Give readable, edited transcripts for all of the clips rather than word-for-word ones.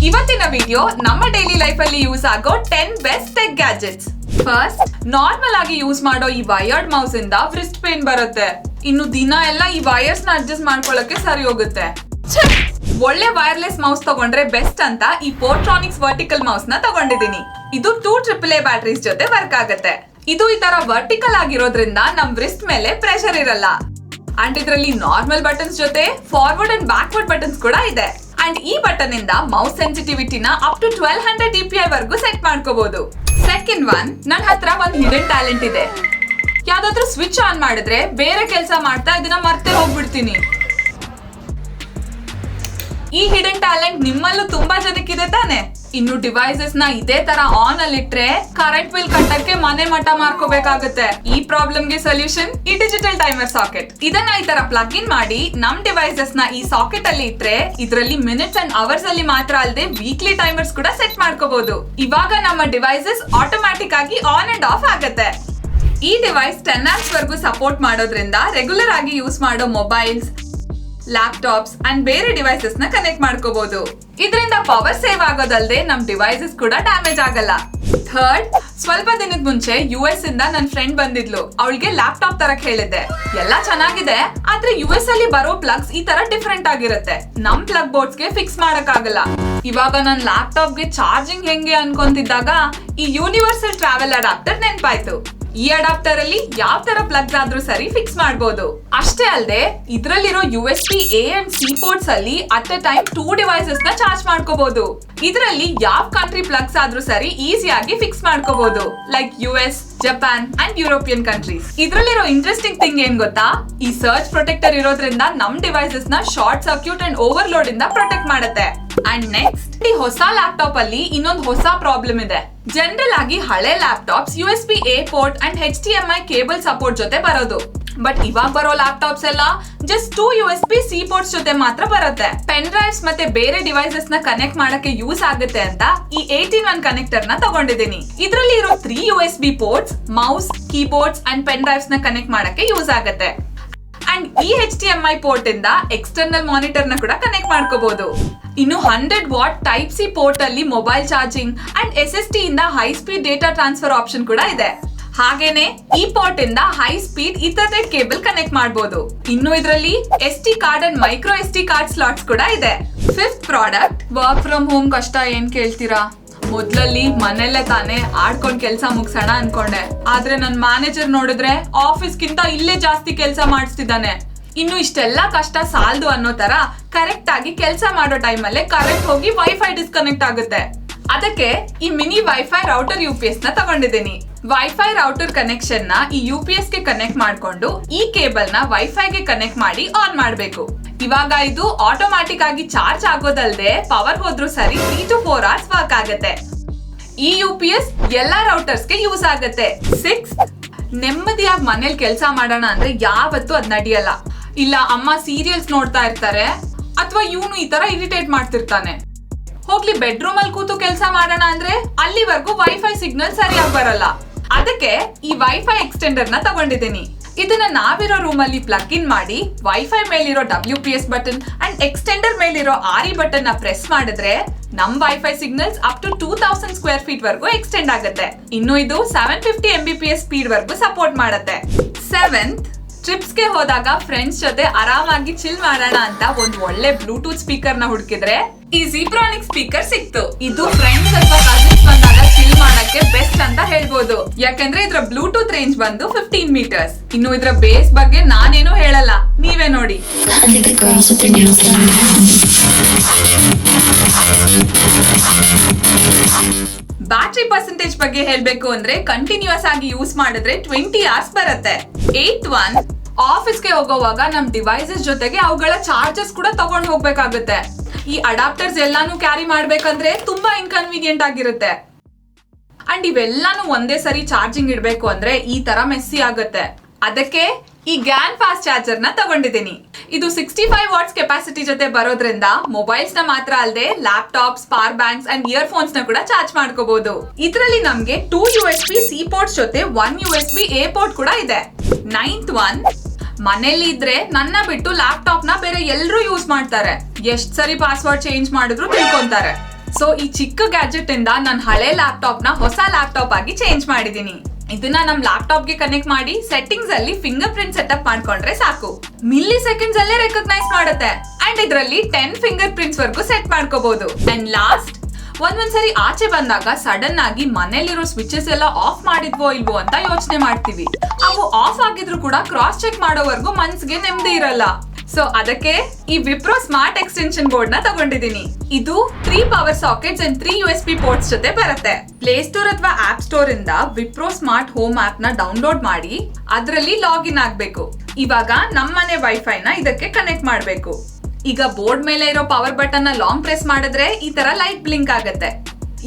ಇವತ್ತಿನ ವಿಡಿಯೋ ನಮ್ಮ daily life ಅಲ್ಲಿ ಯೂಸ್ ಆಗೋ 10 best tech gadgets. First, normal ಆಗಿ ಯೂಸ್ ಮಾಡೋ ಈ ವೈರ್ಡ್ ಮೌಸ್ ಇಂದ ವ್ರಿಸ್ಟ್ ಪೇನ್ ಬರುತ್ತೆ. ಇನ್ನು ದಿನ ಎಲ್ಲ ಈ ವೈರ್ಸ್ ನ ಅಡ್ಜಸ್ಟ್ ಮಾಡ್ಕೊಳ್ಳಕ್ಕೆ ಸರಿ ಹೋಗುತ್ತೆ. ಒಳ್ಳೆ ವೈರ್ಲೆಸ್ ಮೌಸ್ ತಗೊಂಡ್ರೆ ಬೆಸ್ಟ್ ಅಂತ ಈ ಪೋರ್ಟ್ರಾನಿಕ್ಸ್ ವರ್ಟಿಕಲ್ ಮೌಸ್ ನ ತಗೊಂಡಿದ್ದೀನಿ. ಇದು 2 AAA ಬ್ಯಾಟರೀಸ್ ಜೊತೆ ವರ್ಕ್ ಆಗುತ್ತೆ. ಇದು ಈ ತರ ವರ್ಟಿಕಲ್ ಆಗಿರೋದ್ರಿಂದ ನಮ್ ವ್ರಿಸ್ಟ್ ಮೇಲೆ ಪ್ರೆಷರ್ ಇರಲ್ಲ. ಅಂಡ್ ಇದರಲ್ಲಿ ನಾರ್ಮಲ್ ಬಟನ್ಸ್ ಜೊತೆ ಫಾರ್ವರ್ಡ್ ಅಂಡ್ ಬ್ಯಾಕ್ವರ್ಡ್ ಬಟನ್ಸ್ ಕೂಡ ಇದೆ. ಅಂಡ್ ಈ ಬಟನ್ ಇಂದ ಮೌಸ್ ಸೆನ್ಸಿಟಿವಿಟಿನ ಅಪ್ ಟು 1200 dpi ವರೆಗೂ ಸೆಟ್ ಮಾಡ್ಕೋಬಹುದು. ಸೆಕೆಂಡ್ ಒನ್, ನನ್ನ ಹತ್ರ ಒಂದು ಹಿಡನ್ ಟ್ಯಾಲೆಂಟ್ ಇದೆ. ಯಾವ್ದಾದ್ರು ಸ್ವಿಚ್ ಆನ್ ಮಾಡಿದ್ರೆ ಬೇರೆ ಕೆಲಸ ಮಾಡ್ತಾ ಇದನ್ನ ಮರ್ತೆ ಹೋಗ್ಬಿಡ್ತೀನಿ. ಈ ಹಿಡನ್ ಟ್ಯಾಲೆಂಟ್ ನಿಮ್ಮಲ್ಲೂ ತುಂಬಾ ಜನಕ್ಕಿದೆ ತಾನೆ? ಇನ್ನು ಡಿವೈಸಸ್ ನ ಇದೇ ತರ ಆನ್ ಅಲ್ಲಿ ಇಟ್ರೆ ಕರೆಂಟ್ ಬಿಲ್ ಕಟ್ಟಕ್ಕೆ ಮನೆ ಮಠ ಮಾರ್ಕೋಬೇಕಾಗುತ್ತೆ. ಈ ಪ್ರಾಬ್ಲಮ್ ಗೆ ಸೊಲ್ಯೂಷನ್ ಈ ಡಿಜಿಟಲ್ ಟೈಮರ್ ಸಾಕೆಟ್. ಇದನ್ನ ಈ ತರ ಪ್ಲಗ್ ಇನ್ ಮಾಡಿ ನಮ್ ಡಿವೈಸಸ್ ನ ಈ ಸಾಕೆಟ್ ಅಲ್ಲಿ ಇಟ್ರೆ ಇದರಲ್ಲಿ ಮಿನಿಟ್ಸ್ ಅಂಡ್ ಅವರ್ಸ್ ಅಲ್ಲಿ ಮಾತ್ರ ಅಲ್ಲದೆ ವೀಕ್ಲಿ ಟೈಮರ್ಸ್ ಕೂಡ ಸೆಟ್ ಮಾಡ್ಕೋಬಹುದು. ಇವಾಗ ನಮ್ಮ ಡಿವೈಸಸ್ ಆಟೋಮ್ಯಾಟಿಕ್ ಆಗಿ ಆನ್ ಅಂಡ್ ಆಫ್ ಆಗುತ್ತೆ. ಈ ಡಿವೈಸ್ 10 amps ವರೆಗೂ ಸಪೋರ್ಟ್ ಮಾಡೋದ್ರಿಂದ ರೆಗ್ಯುಲರ್ ಆಗಿ ಯೂಸ್ ಮಾಡೋ ಮೊಬೈಲ್ಸ್, ಲ್ಯಾಪ್ಟಾಪ್ಸ್ ಅಂಡ್ ಬೇರೆ ಡಿವೈಸಸ್ ನ ಕನೆಕ್ಟ್ ಮಾಡ್ಕೋಬಹುದು. ಇದರಿಂದ ಪವರ್ ಸೇವ್ ಆಗೋದಲ್ಲದೆ ನಮ್ ಡಿವೈಸಸ್ ಕೂಡ ಡ್ಯಾಮೇಜ್ ಆಗಲ್ಲ. ಥರ್ಡ್, ಸ್ವಲ್ಪ ದಿನದ ಮುಂಚೆ US ಇಂದ ನನ್ನ ಫ್ರೆಂಡ್ ಬಂದಿದ್ಲು. ಅವಳಿಗೆ ಲ್ಯಾಪ್ಟಾಪ್ ತರಕ್ ಹೇಳಿದ್ದೆ. ಎಲ್ಲ ಚೆನ್ನಾಗಿದೆ, ಆದ್ರೆ US ಅಲ್ಲಿ ಬರೋ ಪ್ಲಗ್ಸ್ ಈ ತರ ಡಿಫ್ರೆಂಟ್ ಆಗಿರುತ್ತೆ. ನಮ್ ಪ್ಲಗ್ ಬೋರ್ಡ್ಸ್ ಗೆ ಫಿಕ್ಸ್ ಮಾಡಕ್ ಆಗಲ್ಲ. ಇವಾಗ ನನ್ ಲ್ಯಾಪ್ಟಾಪ್ ಗೆ ಚಾರ್ಜಿಂಗ್ ಹೆಂಗೆ ಅನ್ಕೊಂತಿದ್ದಾಗ ಈ ಯೂನಿವರ್ಸಲ್ ಟ್ರಾವೆಲ್ ಅಡಾಪ್ಟರ್ ನೆನ್ಪಾಯ್ತು. ಈ ಅಡಾಪ್ಟರ್ ಅಲ್ಲಿ ಯಾವ ತರ ಪ್ಲಗ್ಸ್ ಆದ್ರೂ ಸರಿ ಫಿಕ್ಸ್ ಮಾಡಬಹುದು. ಅಷ್ಟೇ ಅಲ್ಲದೆ ಇದ್ರಲ್ಲಿರೋ USB A and C ports ಅಲ್ಲಿ ಅಟ್ ಎ ಟೈಮ್ 2 ಡಿವೈಸಸ್ ನ ಚಾರ್ಜ್ ಮಾಡ್ಕೋಬಹುದು. ಇದರಲ್ಲಿ ಯಾವ ಕಂಟ್ರಿ ಪ್ಲಗ್ಸ್ ಆದ್ರೂ ಸರಿ ಈಸಿಯಾಗಿ ಫಿಕ್ಸ್ ಮಾಡ್ಕೋಬಹುದು, like US, Japan and European countries. ಇದ್ರಲ್ಲಿರೋ ಇಂಟ್ರೆಸ್ಟಿಂಗ್ ಥಿಂಗ್ ಏನ್ ಗೊತ್ತಾ? ಈ ಸರ್ಚ್ ಪ್ರೊಟೆಕ್ಟರ್ ಇರೋದ್ರಿಂದ ನಮ್ ಡಿವೈಸಸ್ ನ ಶಾರ್ಟ್ ಸರ್ಕ್ಯೂಟ್ ಅಂಡ್ ಓವರ್ಲೋಡ್ ಇಂದ ಪ್ರೊಟೆಕ್ಟ್ ಮಾಡುತ್ತೆ. ಅಂಡ್ ನೆಕ್ಸ್ಟ್, ಈ ಹೊಸ ಲ್ಯಾಪ್ಟಾಪ್ ಅಲ್ಲಿ ಇನ್ನೊಂದು ಹೊಸ ಪ್ರಾಬ್ಲಮ್ ಇದೆ. ಜನರಲ್ ಆಗಿ ಹಳೆ laptops USB A port and HDMI cable support ಜೊತೆ ಬರೋದು. ಬಟ್ ಇವಾಗ ಬರೋ ಲ್ಯಾಪ್ಟಾಪ್ಸ್ ಎಲ್ಲ ಜಸ್ಟ್ 2 USB C ಪೋರ್ಟ್ಸ್ ಜೊತೆ ಮಾತ್ರ ಬರುತ್ತೆ. ಪೆನ್ ಡ್ರೈವ್ಸ್ ಮತ್ತೆ ಬೇರೆ ಡಿವೈಸಸ್ ನ ಕನೆಕ್ಟ್ ಮಾಡಕ್ಕೆ ಯೂಸ್ ಆಗುತ್ತೆ ಅಂತ ಈ 18-1 ಕನೆಕ್ಟರ್ ನ ತಗೊಂಡಿದ್ದೀನಿ. ಇದರಲ್ಲಿ ಇರೋ 3 USB ports mouse, keyboards and pen drives ನ ಕನೆಕ್ಟ್ ಮಾಡಕ್ಕೆ ಯೂಸ್ ಆಗುತ್ತೆ. ಅಂಡ್ ಈ HDMI ಪೋರ್ಟ್ ಇಂದ ಎಕ್ಸ್ಟರ್ನಲ್ ಮಾನಿಟರ್ ನ ಕೂಡ ಕನೆಕ್ಟ್ ಮಾಡ್ಕೋಬಹುದು. ಇನ್ನು 100 ವಾಟ್ ಟೈಪ್ ಸಿ ಪೋರ್ಟ್ ಅಲ್ಲಿ ಮೊಬೈಲ್ ಚಾರ್ಜಿಂಗ್ ಅಂಡ್ SSD ಇಂದ high speed data transfer option ಕೂಡ ಇದೆ. ಹಾಗೇನೆ ಈ ಪೋರ್ಟ್ ಇಂದ high speed ethernet cable connect ಮಾಡಬಹುದು. ಇನ್ನು ಇದರಲ್ಲಿ SD card and micro SD card slots ಕೂಡ ಇದೆ. Fifth product, work from home ಕಷ್ಟ ಏನ್ ಕೇಳ್ತೀರಾ? ಮೊದ್ಲಲ್ಲಿ ಮನೆಯಲ್ಲೇ ತಾನೇ ಆಡ್ಕೊಂಡ್ ಕೆಲ್ಸ ಮುಗ್ಸೋಣ ಅನ್ಕೊಂಡೆ. ಆದ್ರೆ ನನ್ ಮ್ಯಾನೇಜರ್ ನೋಡಿದ್ರೆ ಆಫೀಸ್ ಗಿಂತ ಇಲ್ಲೇ ಜಾಸ್ತಿ ಕೆಲ್ಸ ಮಾಡಿಸ್ತಿದ್ದಾನೆ. ಇನ್ನು ಇಷ್ಟೆಲ್ಲ ಕಷ್ಟ ಸಾಲ್ದು ಅನ್ನೋ ತರ ಕರೆಕ್ಟ್ ಆಗಿ ಕೆಲಸ ಮಾಡೋ ಟೈಮ್ ಅಲ್ಲೇ ಕರೆಂಟ್ ಹೋಗಿ ವೈಫೈ ಡಿಸ್ಕನೆಕ್ಟ್ ಆಗುತ್ತೆ. ಅದಕ್ಕೆ ಈ ಮಿನಿ ವೈಫೈ ರೌಟರ್ UPS ನ ತಗೊಂಡಿದ್ದೀನಿ. ವೈಫೈ ರೌಟರ್ ಕನೆಕ್ಷನ್ ನ ಈ UPS ಗೆ ಕನೆಕ್ಟ್ ಮಾಡ್ಕೊಂಡು ಈ ಕೇಬಲ್ ನ ವೈಫೈ ಗೆ ಕನೆಕ್ಟ್ ಮಾಡಿ ಆನ್ ಮಾಡ್ಬೇಕು. ಇವಾಗ ಇದು ಆಟೋಮ್ಯಾಟಿಕ್ ಆಗಿ ಚಾರ್ಜ್ ಆಗೋದಲ್ದೆ ಪವರ್ ಹೋದ್ರೂ ಸರಿ 3 to 4 hours ವರ್ಕ್ ಆಗುತ್ತೆ. ಈ UPS ಎಲ್ಲಾ ರೌಟರ್ಸ್ ಗೆ ಯೂಸ್ ಆಗುತ್ತೆ. 6, ನೆಮ್ಮದಿಯಾಗಿ ಮನೇಲಿ ಕೆಲಸ ಮಾಡೋಣ ಅಂದ್ರೆ ಯಾವತ್ತೂ ಅದ್ ನಡೆಯಲ್ಲ. ಇಲ್ಲ ಅಮ್ಮ ಸೀರಿಯಲ್ಸ್ ನೋಡ್ತಾ ಇರ್ತಾರೆ, ಅಥವಾ ಇವನು ಈ ತರ ಇರಿಟೇಟ್ ಮಾಡ್ತಿರ್ತಾನೆ. ಹೋಗ್ಲಿ ಬೆಡ್ರೂಮ್ ಅಲ್ಲಿ ಕೂತು ಕೆಲಸ ಮಾಡೋಣ ಅಂದ್ರೆ ಅಲ್ಲಿವರೆಗೂ ವೈಫೈ ಸಿಗ್ನಲ್ ಸರಿಯಾಗಿ ಬರಲ್ಲ. ಅದಕ್ಕೆ ಈ ವೈಫೈ ಎಕ್ಸ್ಟೆಂಡರ್ ನ ತಗೊಂಡಿದ್ದೀನಿ. ಇದನ್ನ ನಾವಿರೋ ರೂಮ್ ಅಲ್ಲಿ ಪ್ಲಗ್ ಇನ್ ಮಾಡಿ ವೈಫೈ ಮೇಲಿರೋ WPS ಬಟನ್ ಅಂಡ್ ಎಕ್ಸ್ಟೆಂಡರ್ ಮೇಲಿರೋ RE ಬಟನ್ ನ ಪ್ರೆಸ್ ಮಾಡಿದ್ರೆ ನಮ್ wifi signals up to 2000 square feet ವರೆಗೂ ಎಕ್ಸ್ಟೆಂಡ್ ಆಗುತ್ತೆ. ಇನ್ನು ಇದು 750 Mbps ಸ್ಪೀಡ್ ವರೆಗೂ ಸಪೋರ್ಟ್ ಮಾಡುತ್ತೆ. 7th, ಟ್ರಿಪ್ಸ್ ಗೆ ಹೋದಾಗ ಫ್ರೆಂಡ್ಸ್ ಜೊತೆ ಆರಾಮಾಗಿ ಚಿಲ್ ಮಾಡೋಣ ಅಂತ ಒಂದು ಒಳ್ಳೆ ಬ್ಲೂಟೂತ್ ಸ್ಪೀಕರ್ ನ ಹುಡುಕಿದ್ರೆ ಈ ಝೀಬ್ರಾನಿಕ್ ಸ್ಪೀಕರ್ ಸಿಕ್ತು. ಇದು ಫ್ರೆಂಡ್ಸ್ ಅಥವಾ ಕಸಿನ್ಸ್ ಬಂದಾಗ ಚಿಲ್ ಮಾಡಕ್ಕೆ ಬೆಸ್ಟ್ ಅಂತ ಹೇಳ್ಬೋದು. ಯಾಕಂದ್ರೆ ಇದ್ರ ಬ್ಲೂಟೂತ್ ರೇಂಜ್ ಬಂದು 15 meters. ಇನ್ನು ಇದ್ರ ಬೇಸ್ ಬಗ್ಗೆ ನಾನೇನು ಹೇಳಲ್ಲ, ನೀವೇ ನೋಡಿ. ಬ್ಯಾಟರಿ ಪರ್ಸೆಂಟೇಜ್ ಬಗ್ಗೆ ಹೇಳ್ಬೇಕು ಅಂದ್ರೆ ಕಂಟಿನ್ಯೂಸ್ ಆಗಿ ಯೂಸ್ ಮಾಡಿದ್ರೆ 20 hours ಬರುತ್ತೆ. 8th one, ಆಫೀಸ್ಗೆ ಹೋಗೋವಾಗ ನಮ್ ಡಿವೈಸಸ್ ಜೊತೆಗೆ ಅವುಗಳ ಚಾರ್ಜಸ್ ಕೂಡ ತಗೊಂಡ್ ಹೋಗ್ಬೇಕಾಗುತ್ತೆ. ಈ ಅಡಾಪ್ಟರ್ಸ್ ಎಲ್ಲಾನು ಕ್ಯಾರಿ ಮಾಡ್ಬೇಕಂದ್ರೆ ತುಂಬಾ ಇನ್ಕನ್ವೀನಿಯಂಟ್ ಆಗಿರುತ್ತೆ. ಅಂಡ್ ಇವೆಲ್ಲಾನು ಒಂದೇ ಸರಿ ಚಾರ್ಜಿಂಗ್ ಇಡ್ಬೇಕು ಅಂದ್ರೆ ಈ ತರ ಮೆಸ್ಸಿ ಆಗುತ್ತೆ. ಅದಕ್ಕೆ ಈ ಗ್ಯಾನ್ ಫಾಸ್ಟ್ ಚಾರ್ಜರ್ ನ ತಗೊಂಡಿದ್ದೀನಿ. ಇದು 65 ವಾಟ್ಸ್ ಕೆಪಾಸಿಟಿ ಜೊತೆ ಬರೋದ್ರಿಂದ ಮೊಬೈಲ್ಸ್ ನ ಮಾತ್ರ ಅಲ್ಲದೆ laptops, power banks and earphones ನ ಕೂಡ ಚಾರ್ಜ್ ಮಾಡ್ಕೋಬಹುದು. ಇದರಲ್ಲಿ ನಮ್ಗೆ 2 USB C ಪೋರ್ಟ್ಸ್ ಜೊತೆ 1 USB A ಪೋರ್ಟ್ ಕೂಡ ಇದೆ. 9th one, ಮನೇಲಿ ಇದ್ರೆ ನನ್ನ ಬಿಟ್ಟು ಲ್ಯಾಪ್ಟಾಪ್ ನ ಬೇರೆ ಎಲ್ಲರೂ ಯೂಸ್ ಮಾಡ್ತಾರೆ. ಎಷ್ಟ್ ಸರಿ ಪಾಸ್ವರ್ಡ್ ಚೇಂಜ್ ಮಾಡಿದ್ರು ತಿಳ್ಕೊಂತಾರೆ. ಸೊ ಈ ಚಿಕ್ಕ ಗ್ಯಾಜೆಟ್ ಇಂದ ನಾನು ಹಳೆ ಲ್ಯಾಪ್ಟಾಪ್ ನ ಹೊಸ ಲ್ಯಾಪ್ಟಾಪ್ ಆಗಿ ಚೇಂಜ್ ಮಾಡಿದೀನಿ. ಇದನ್ನ ನಮ್ ಲ್ಯಾಪ್ಟಾಪ್ ಗೆ ಕನೆಕ್ಟ್ ಮಾಡಿ ಸೆಟ್ಟಿಂಗ್ಸ್ ಅಲ್ಲಿ ಫಿಂಗರ್ ಪ್ರಿಂಟ್ ಸೆಟಪ್ ಮಾಡ್ಕೊಂಡ್ರೆ ಸಾಕು. ಮಿಲಿ ಸೆಕೆಂಡ್ಸ್ ಅಲ್ಲೇ ರೆಕಗ್ನೈಸ್ ಮಾಡುತ್ತೆ. ಅಂಡ್ ಇದರಲ್ಲಿ 10 ಫಿಂಗರ್ ಪ್ರಿಂಟ್ಸ್ ವರ್ಗೂ ಸೆಟ್ ಮಾಡ್ಕೋಬಹುದು. ಅಂಡ್ ಲಾಸ್ಟ್, ಒಂದೊಂದ್ಸರಿ ಆಚೆ ಬಂದಾಗ ಸಡನ್ ಆಗಿ ಮನೇಲಿರೋ ಸ್ವಿಚಸ್ ಎಲ್ಲ ಆಫ್ ಮಾಡಿದ್ವೋ ಇಲ್ವೋ ಅಂತ ಯೋಚನೆ ಮಾಡ್ತೀವಿ. ಅವು ಆಫ್ ಆಗಿದ್ರು ಕೂಡ ಕ್ರಾಸ್ ಚೆಕ್ ಮಾಡೋವರೆಗೂ ಮನ್ಸಿಗೆ ನೆಮ್ಮದಿ ಇರಲ್ಲ. ಸೊ ಅದಕ್ಕೆ ಈ ವಿಪ್ರೋ ಸ್ಮಾರ್ಟ್ ಎಕ್ಸ್ಟೆನ್ಷನ್ ಬೋರ್ಡ್ ನ ತಗೊಂಡಿದ್ದೀನಿ. ಇದು 3 power sockets and 3 USB ports ಜೊತೆ ಬರುತ್ತೆ. ಪ್ಲೇ ಸ್ಟೋರ್ ಅಥವಾ ಆಪ್ ಸ್ಟೋರ್ ಇಂದ ವಿಪ್ರೋ ಸ್ಮಾರ್ಟ್ ಹೋಮ್ ಆಪ್ ನ ಡೌನ್ಲೋಡ್ ಮಾಡಿ ಅದರಲ್ಲಿ ಲಾಗಿನ್ ಆಗ್ಬೇಕು. ಇವಾಗ ನಮ್ಮನೆ ವೈಫೈ ನ ಇದಕ್ಕೆ ಕನೆಕ್ಟ್ ಮಾಡ್ಬೇಕು. ಈಗ ಬೋರ್ಡ್ ಮೇಲೆ ಇರೋ ಪವರ್ ಬಟನ್ ನ ಲಾಂಗ್ ಪ್ರೆಸ್ ಮಾಡಿದ್ರೆ ಈ ತರ ಲೈಟ್ ಬ್ಲಿಂಕ್ ಆಗುತ್ತೆ.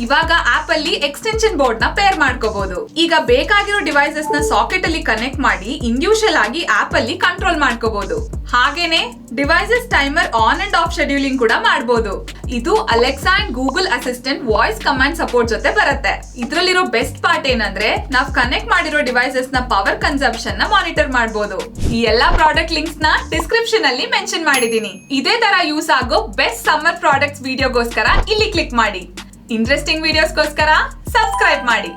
ಇವಾಗ ಆಪ್ ಅಲ್ಲಿ ಎಕ್ಸ್ಟೆನ್ಷನ್ ಬೋರ್ಡ್ ನ ಪೇರ್ ಮಾಡ್ಕೋಬಹುದು. ಈಗ ಬೇಕಾಗಿರೋ ಡಿವೈಸಸ್ ನ ಸಾಕೆಟ್ ಅಲ್ಲಿ ಕನೆಕ್ಟ್ ಮಾಡಿ ಇಂಡಿವಿಜುವಲ್ ಆಗಿ ಆಪ್ ಅಲ್ಲಿ ಕಂಟ್ರೋಲ್ ಮಾಡ್ಕೋಬಹುದು. ಹಾಗೇನೆ devices timer on and of scheduling ಕೂಡ ಮಾಡಬಹುದು. ಇದು Alexa and Google assistant voice command support ಜೊತೆ ಬರುತ್ತೆ. ಇದ್ರಲ್ಲಿರೋ ಬೆಸ್ಟ್ ಪಾರ್ಟ್ ಏನಂದ್ರೆ ನಾವು ಕನೆಕ್ಟ್ ಮಾಡಿರೋ ಡಿವೈಸಸ್ ನ ಪವರ್ ಕನ್ಸಂಪ್ಷನ್ ನ ಮಾನಿಟರ್ ಮಾಡಬಹುದು. ಈ ಎಲ್ಲಾ ಪ್ರಾಡಕ್ಟ್ ಲಿಂಕ್ಸ್ ನ ಡಿಸ್ಕ್ರಿಪ್ಷನ್ ಅಲ್ಲಿ ಮೆನ್ಷನ್ ಮಾಡಿದೀನಿ. ಇದೇ ತರ ಯೂಸ್ ಆಗೋ ಬೆಸ್ಟ್ ಸಮ್ಮರ್ ಪ್ರಾಡಕ್ಟ್ಸ್ ವಿಡಿಯೋಗೋಸ್ಕರ ಇಲ್ಲಿ ಕ್ಲಿಕ್ ಮಾಡಿ. ಇಂಟ್ರೆಸ್ಟಿಂಗ್ ವಿಡಿಯೋಸ್ಗೋಸ್ಕರ ಸಬ್ಸ್ಕ್ರೈಬ್ ಮಾಡಿ.